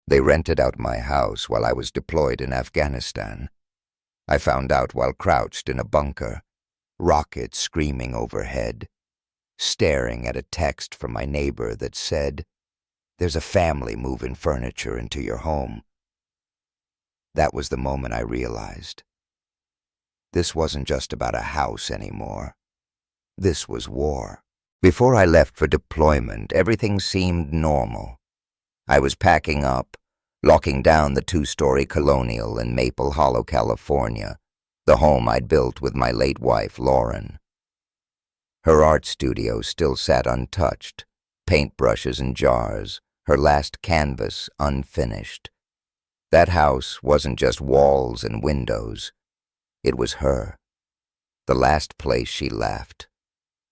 They rented out my house while I was deployed in Afghanistan. I found out while crouched in a bunker, rockets screaming overhead, staring at a text from my neighbor that said, "There's a family moving furniture into your home." That was the moment I realized. This wasn't just about a house anymore. This was war. Before I left for deployment, everything seemed normal. I was packing up, locking down the 2-story colonial in Maple Hollow, California, the home I'd built with my late wife, Lauren. Her art studio still sat untouched, paintbrushes in jars, her last canvas unfinished. That house wasn't just walls and windows. It was her. The last place she laughed.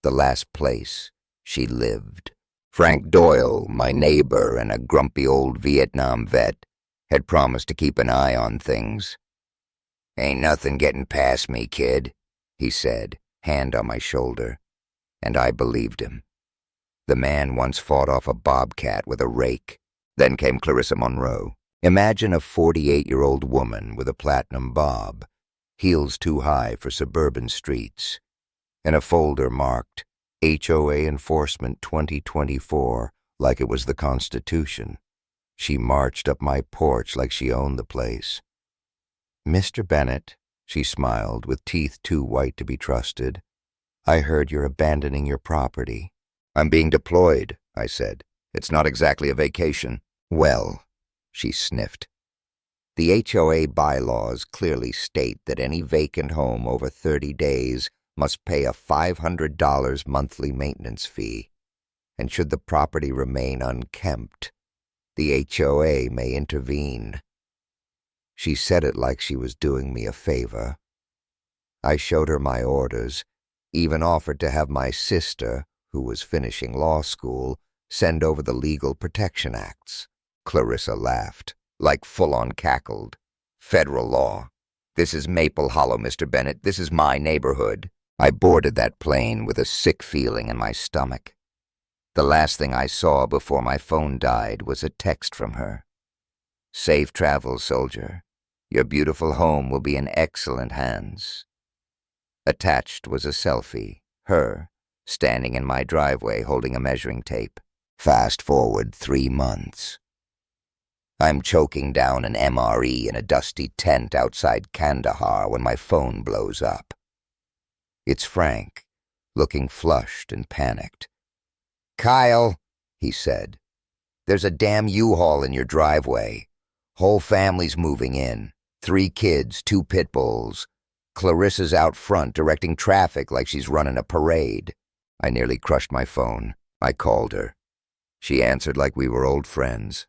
The last place she lived. Frank Doyle, my neighbor and a grumpy old Vietnam vet, had promised to keep an eye on things. "Ain't nothing getting past me, kid," he said, hand on my shoulder. And I believed him. The man once fought off a bobcat with a rake. Then came Clarissa Monroe. Imagine a 48-year-old woman with a platinum bob, heels too high for suburban streets, and a folder marked HOA Enforcement 2024 like it was the Constitution. She marched up my porch like she owned the place. "Mr. Bennett," she smiled, with teeth too white to be trusted, "I heard you're abandoning your property." "I'm being deployed," I said. "It's not exactly a vacation." "Well," she sniffed. "The HOA bylaws clearly state that any vacant home over 30 days must pay a $500 monthly maintenance fee, and should the property remain unkempt, the HOA may intervene." She said it like she was doing me a favor. I showed her my orders, even offered to have my sister, who was finishing law school, send over the Legal Protection Acts. Clarissa laughed, like full-on cackled. "Federal law. This is Maple Hollow, Mr. Bennett. This is my neighborhood." I boarded that plane with a sick feeling in my stomach. The last thing I saw before my phone died was a text from her. "Safe travels, soldier. Your beautiful home will be in excellent hands." Attached was a selfie, her, standing in my driveway holding a measuring tape. Fast forward 3 months. I'm choking down an MRE in a dusty tent outside Kandahar when my phone blows up. It's Frank, looking flushed and panicked. "Kyle," he said, "there's a damn U-Haul in your driveway. Whole family's moving in. 3 kids, 2 pit bulls. Clarissa's out front directing traffic like she's running a parade." I nearly crushed my phone. I called her. She answered like we were old friends.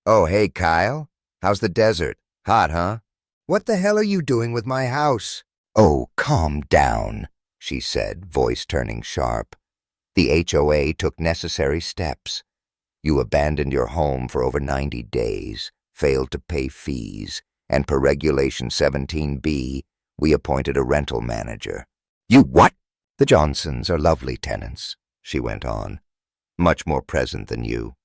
"Oh, hey, Kyle. How's the desert? Hot, huh? What the hell are you doing with my house?" "Oh, calm down," she said, voice turning sharp. "The HOA took necessary steps. You abandoned your home for over 90 days, failed to pay fees, and per Regulation 17B, we appointed a rental manager." "You what?" "The Johnsons are lovely tenants," she went on, "much more present than you.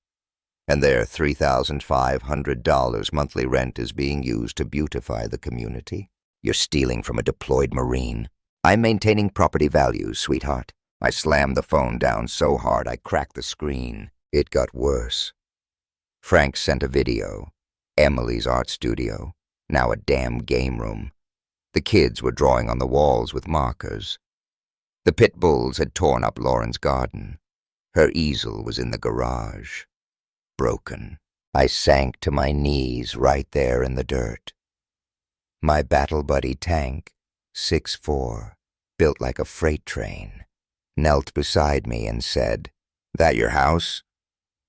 And their $3,500 monthly rent is being used to beautify the community. You're stealing from a deployed Marine. I'm maintaining property values, sweetheart." I slammed the phone down so hard I cracked the screen. It got worse. Frank sent a video. Emily's art studio, now a damn game room. The kids were drawing on the walls with markers. The pit bulls had torn up Lauren's garden. Her easel was in the garage. Broken. I sank to my knees right there in the dirt. My battle buddy Tank, 6'4", built like a freight train, knelt beside me and said, "That your house?"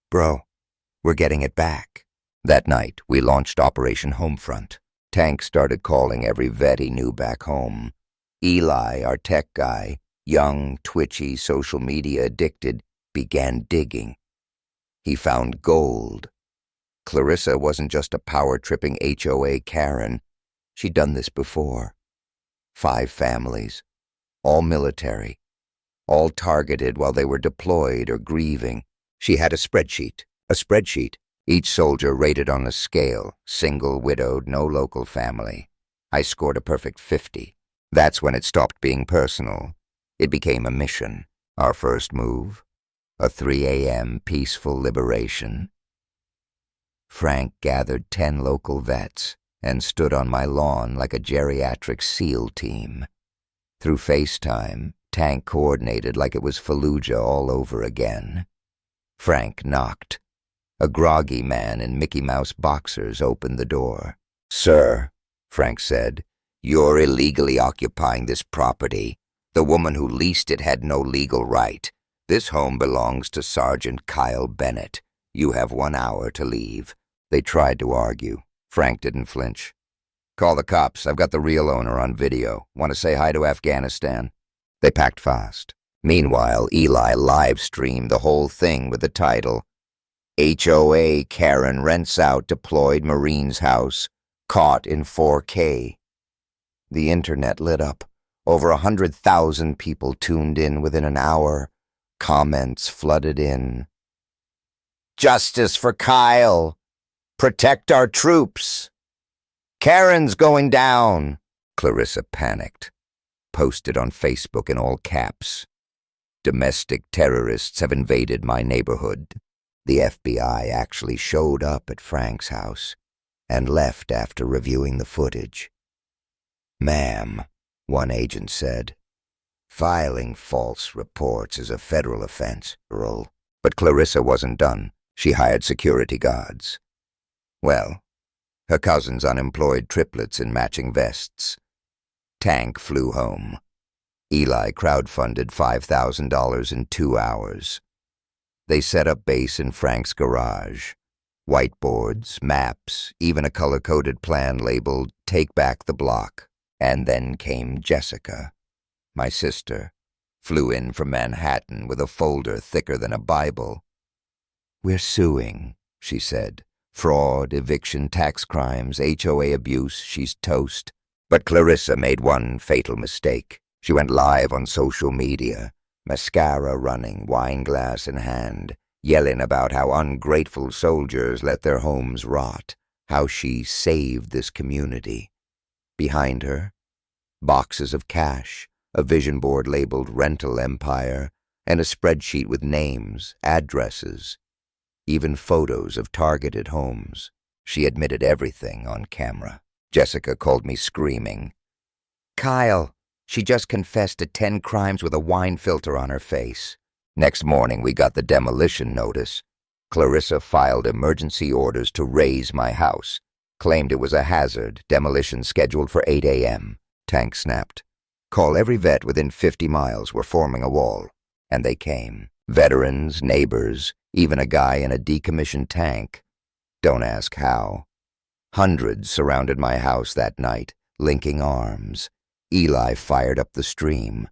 "Bro, we're getting it back." That night, we launched Operation Homefront. Tank started calling every vet he knew back home. Eli, our tech guy, young, twitchy, social media addicted, began digging. He found gold. Clarissa wasn't just a power-tripping HOA Karen. She'd done this before. 5 families, all military, all targeted while they were deployed or grieving. She had a spreadsheet Each soldier rated on a scale, single, widowed, no local family. I scored a perfect 50. That's when it stopped being personal. It became a mission. Our first move, a 3 a.m. peaceful liberation. Frank gathered 10 local vets and stood on my lawn like a geriatric SEAL team. Through FaceTime, Tank coordinated like it was Fallujah all over again. Frank knocked. A groggy man in Mickey Mouse boxers opened the door. "Sir," Frank said, "you're illegally occupying this property. The woman who leased it had no legal right. This home belongs to Sergeant Kyle Bennett. You have 1 hour to leave." They tried to argue. Frank didn't flinch. "Call the cops. I've got the real owner on video. Want to say hi to Afghanistan?" They packed fast. Meanwhile, Eli live-streamed the whole thing with the title, "HOA Karen rents out deployed Marine's house, caught in 4K. The internet lit up. Over 100,000 people tuned in within an hour. Comments flooded in. "Justice for Kyle! Protect our troops! Karen's going down!" Clarissa panicked. Posted on Facebook in all caps. "Domestic terrorists have invaded my neighborhood." The FBI actually showed up at Frank's house and left after reviewing the footage. "Ma'am," one agent said, "filing false reports is a federal offense, Earl." But Clarissa wasn't done. She hired security guards. Well, her cousin's unemployed triplets in matching vests. Tank flew home. Eli crowdfunded $5,000 in 2 hours. They set up base in Frank's garage. Whiteboards, maps, even a color-coded plan labeled "Take Back the Block." And then came Jessica, my sister, flew in from Manhattan with a folder thicker than a Bible. "We're suing," she said. "Fraud, eviction, tax crimes, HOA abuse, she's toast." But Clarissa made one fatal mistake. She went live on social media, mascara running, wine glass in hand, yelling about how ungrateful soldiers let their homes rot, how she saved this community. Behind her, boxes of cash, a vision board labeled Rental Empire, and a spreadsheet with names, addresses, even photos of targeted homes. She admitted everything on camera. Jessica called me screaming. "Kyle, she just confessed to 10 crimes with a wine filter on her face." Next morning, we got the demolition notice. Clarissa filed emergency orders to raze my house. Claimed it was a hazard, demolition scheduled for 8 a.m. Tank snapped. "Call every vet within 50 miles, we're forming a wall." And they came. Veterans, neighbors, even a guy in a decommissioned tank. Don't ask how. Hundreds surrounded my house that night, linking arms. Eli fired up the stream.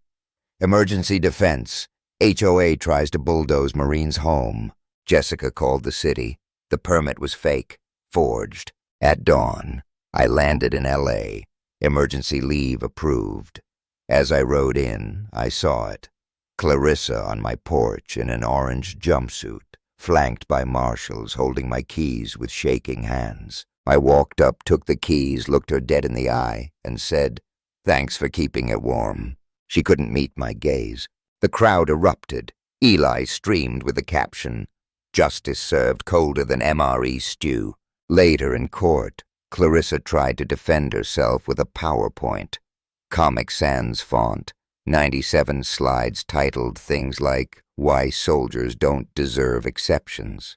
"Emergency defense. HOA tries to bulldoze Marine's home." Jessica called the city. The permit was fake, forged. At dawn, I landed in LA. Emergency leave approved. As I rode in, I saw it. Clarissa on my porch in an orange jumpsuit, flanked by marshals holding my keys with shaking hands. I walked up, took the keys, looked her dead in the eye, and said, "Thanks for keeping it warm." She couldn't meet my gaze. The crowd erupted. Eli streamed with the caption, "Justice served colder than MRE stew." Later in court, Clarissa tried to defend herself with a PowerPoint. Comic Sans font, 97 slides titled things like, "Why Soldiers Don't Deserve Exceptions."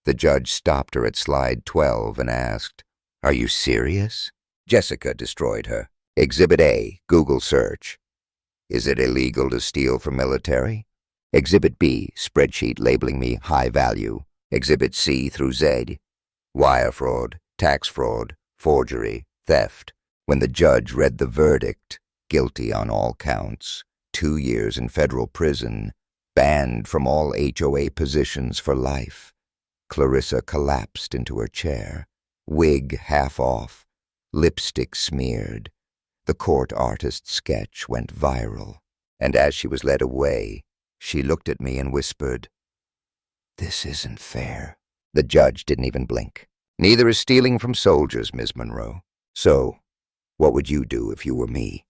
The judge stopped her at slide 12 and asked, "Are you serious?" Jessica destroyed her. Exhibit A, Google search. Is it illegal to steal from military? Exhibit B, spreadsheet labeling me high value. Exhibit C through Z, wire fraud, tax fraud, forgery, theft. When the judge read the verdict, guilty on all counts, 2 years in federal prison, banned from all HOA positions for life, Clarissa collapsed into her chair, wig half off, lipstick smeared. The court artist's sketch went viral, and as she was led away, she looked at me and whispered, "This isn't fair." The judge didn't even blink. Neither is stealing from soldiers, Ms. Monroe. So, what would you do if you were me?